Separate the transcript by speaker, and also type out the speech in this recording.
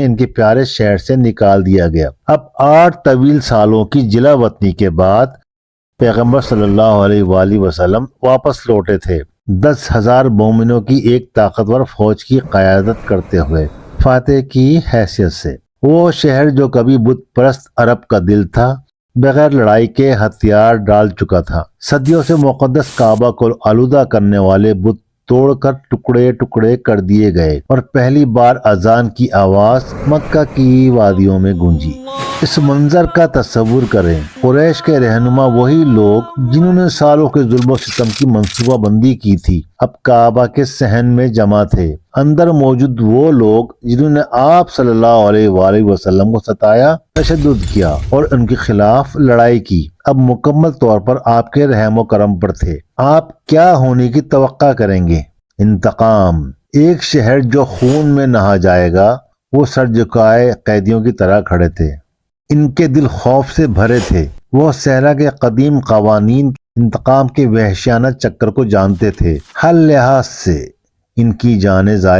Speaker 1: ان کے پیارے شہر سے نکال دیا گیا۔ اب 8 طویل سالوں کی جلا وطنی کے بعد پیغمبر صلی اللہ علیہ وآلہ وسلم واپس لوٹے تھے، 10,000 مومنوں کی ایک طاقتور فوج کی قیادت کرتے ہوئے فاتح کی حیثیت سے۔ وہ شہر جو کبھی بت پرست عرب کا دل تھا، بغیر لڑائی کے ہتھیار ڈال چکا تھا۔ صدیوں سے مقدس کعبہ کو آلودہ کرنے والے بت توڑ کر ٹکڑے ٹکڑے کر دیے گئے اور پہلی بار اذان کی آواز مکہ کی وادیوں میں گونجی۔ اس منظر کا تصور کریں، قریش کے رہنما وہی لوگ جنہوں نے سالوں کے ظلم و ستم کی منصوبہ بندی کی تھی، اب کعبہ کے صحن میں جمع تھے۔ اندر موجود وہ لوگ جنہوں نے آپ صلی اللہ علیہ وآلہ وسلم کو ستایا، تشدد کیا اور ان کے خلاف لڑائی کی، اب مکمل طور پر آپ کے رحم و کرم پر تھے۔ آپ کیا ہونے کی توقع کریں گے؟ انتقام۔ ایک شہر جو خون میں نہا جائے گا۔ وہ سر جھکائے قیدیوں کی طرح کھڑے تھے، ان کے دل خوف سے بھرے تھے۔ وہ صحرا کے قدیم قوانین انتقام کے وحشیانہ چکر کو جانتے تھے۔ ہر لحاظ سے ان کی جانیں ضائع